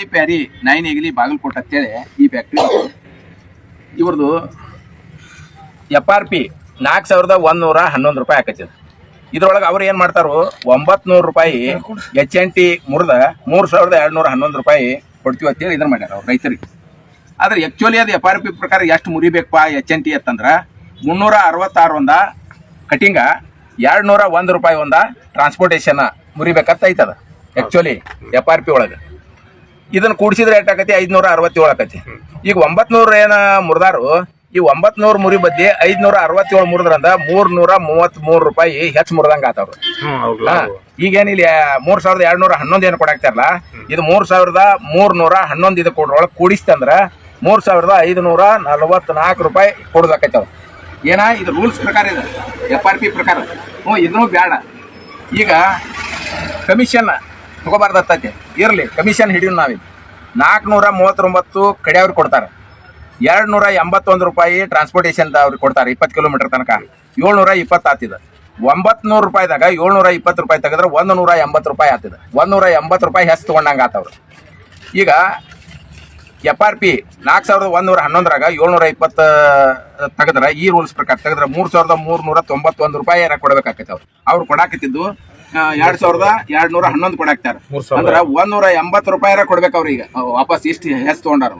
ಪ್ಯಾರಿ nine ಈಗಲಿ Bagalkot ಅಂತೇಳಿ ಈ factory ಇವ್ರದ್ದು FRP 4111 ರೂಪಾಯಿ ಆಕೈತಿ. ಇದ್ರೊಳಗೆ ಅವ್ರು ಏನು ಮಾಡ್ತಾರೋ 900 ರೂಪಾಯಿ HNT ಮುರಿದ 3211 ರೂಪಾಯಿ ಕೊಡ್ತೀವಿ ಅಂತೇಳಿ ಇದನ್ನ ಮಾಡ್ಯಾರ ಅವ್ರು ರೈತರಿಗೆ. ಆದ್ರೆ ಆಕ್ಚುಲಿ ಅದು FRP ಪ್ರಕಾರ ಎಷ್ಟು ಮುರಿಬೇಕಪ್ಪ HNT ಅಂತಂದ್ರೆ 366 ಒಂದ ಕಟಿಂಗ 201 ರೂಪಾಯಿ ಒಂದ ಟ್ರಾನ್ಸ್ಪೋರ್ಟೇಷನ್ ಮುರಿಬೇಕಂತ ಐತದ ಆಕ್ಚುಲಿ FRP ಒಳಗೆ. ಇದನ್ನ ಕೂಡಿಸಿದ್ರೆ ಎಷ್ಟಾಕತಿ 567 ಆಕತಿ. ಈಗ 900 ಏನ ಮುರಿದಾರು ಈ 900 ಮುರಿ ಬದ್ದಿ 567 ಮುರಿದ್ರಂದ 333 ರೂಪಾಯಿ ಹೆಚ್ಚು ಮುರಿದಂಗ ಆತವ್ರು. ಈಗೇನಿಲ್ಲ 3211 ಏನು ಕೊಡಾಕ್ತಾರಲ್ಲ ಇದು 3311 ಇದು ಕೊಡ್ರೊಳಗೆ ಕೂಡಿಸ್ತಂದ್ರ 3544 ರೂಪಾಯಿ ಕೊಡೋದಾಕೈತವ. ಏನ ಇದು ರೂಲ್ಸ್ ಪ್ರಕಾರ ಇದೆ FRP ಪ್ರಕಾರ. ಇದನ್ನು ಬೇಡ. ಈಗ ಕಮಿಷನ್ ತಗೋಬಾರ್ದತ್ತೈತಿ ಇರ್ಲಿ, ಕಮಿಷನ್ ಹಿಡಿಯು. ನಾವೀಗ 439 ಕಡೆಯವ್ರಿಗೆ ಕೊಡ್ತಾರೆ, 281 ರೂಪಾಯಿ ಟ್ರಾನ್ಸ್ಪೋರ್ಟೇಷನ್ ಅವ್ರಿಗೆ ಕೊಡ್ತಾರೆ 20 ಕಿಲೋಮೀಟರ್ ತನಕ 720 ಆತಿದೆ. 900 ರೂಪಾಯಿದಾಗ 720 ರೂಪಾಯಿ ತೆಗೆದ್ರೆ 180 ರೂಪಾಯಿ ಆತಿದೆ. 180 ರೂಪಾಯಿ ಹೆಚ್ಚು ತೊಗೊಂಡಂಗೆ ಆತವ್ರು. ಈಗ FRP 4111ರಾಗ 720 ತೆಗೆದ್ರೆ ಈ ರೂಲ್ಸ್ ಪ್ರಕಾರ ತೆಗೆದ್ರೆ 3391 ರೂಪಾಯಿ ಏನ ಕೊಡ್ಬೇಕಾಕೈತೆ ಅವ್ರು ಕೊಡಾಕತ್ತಿದ್ದು 2211 ಕೊಡಾಕ್ತಾರೆ. ಅಂದ್ರೆ 180 ರೂಪಾಯಿ ಕೊಡ್ಬೇಕು ಅವ್ರಿಗೆ ವಾಪಸ್ ಇಷ್ಟು ಹೆಚ್ಚು ತೊಗೊಂಡಾರು.